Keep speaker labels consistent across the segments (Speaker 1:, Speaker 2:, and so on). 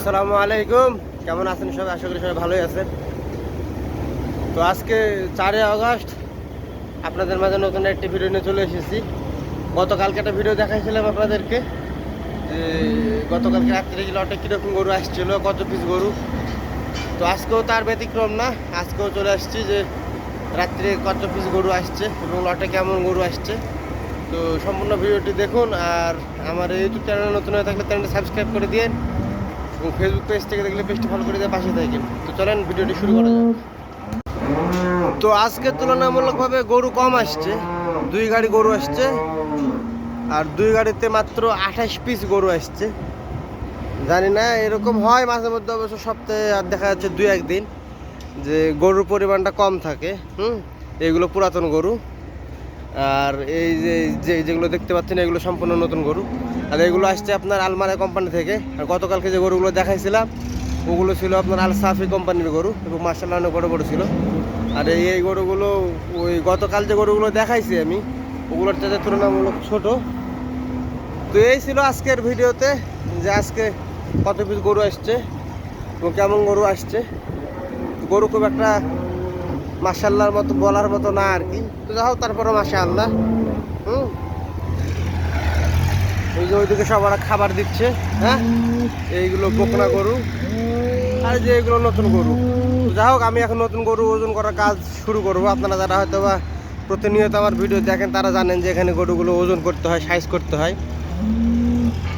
Speaker 1: আসসালামু আলাইকুম, কেমন আছেন সবাই? আশা করি সবাই ভালোই আছেন। তো আজকে 4 আগস্ট আপনাদের মাঝে নতুন একটি ভিডিও নিয়ে চলে এসেছি। গতকালকে একটা ভিডিও দেখাইছিলাম আপনাদেরকে যে গতকালকে রাত্রে লটে কীরকম গরু আসছিল, কত পিস গরু। তো আজকেও তার ব্যতিক্রম না, আজকেও চলে আসছি যে রাত্রে কত পিস গরু আসছে এবং লটে কেমন গরু আসছে। তো সম্পূর্ণ ভিডিওটি দেখুন। আর আমার ইউটিউব চ্যানেল নতুন হয়ে থাকলে চ্যানেলটি সাবস্ক্রাইব করে দিন এবং ফেসবুক পেজ থেকে দেখলে পেজটি ফলো করে দিয়ে পাশে থাকেন। তো চলেন ভিডিওটি শুরু করা যাক। তো আজকে তুলনামূলকভাবে গরু কম আসছে, 2 গাড়ি গরু আসছে আর 2 গাড়িতে মাত্র 28 পিস গরু আসছে। জানি না, এরকম হয় মাঝে মধ্যে, অবশ্য সপ্তাহে আর দেখা যাচ্ছে 2-1 দিন যে গরুর পরিমাণটা কম থাকে। এগুলো পুরাতন গরু। আর এই যেগুলো দেখতে পাচ্ছেন এগুলো সম্পূর্ণ নতুন গরু। আর এগুলো আসছে আপনার আলমারা কোম্পানি থেকে। আর গতকালকে যে গরুগুলো দেখাইছিলাম ওগুলো ছিল আপনার আল সাফি কোম্পানির গরু এবং মার্শাল্লাহ অনেক বড় বড় ছিল। আর এই গরুগুলো ওই গতকাল যে গরুগুলো দেখাইছি আমি ওগুলোর চাইতে তুলনামূলক ছোট। তো এই ছিল আজকের ভিডিওতে যে আজকে কত পিস গরু আসছে এবং কেমন গরু আসছে। গরু খুব একটা মাশাআল্লাহর মতো বলার মতো না আর কি, তো যাই হোক তারপরে মাশাআল্লাহ। ওই যে ওইদিকে সবার খাবার দিচ্ছে। হ্যাঁ, এইগুলো বকনা গরু আর যে এগুলো নতুন গরু। তো যাই হোক আমি এখন নতুন গরু ওজন করার কাজ শুরু করব। আপনারা যারা হয়তো বা প্রতিনিয়ত আমার ভিডিও দেখেন তারা জানেন যে এখানে গরুগুলো ওজন করতে হয়, সাইজ করতে হয়।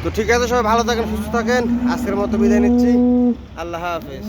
Speaker 1: তো ঠিক আছে, সবাই ভালো থাকেন, সুস্থ থাকেন। আজকের মতো বিদায় নিচ্ছি। আল্লাহ হাফেজ।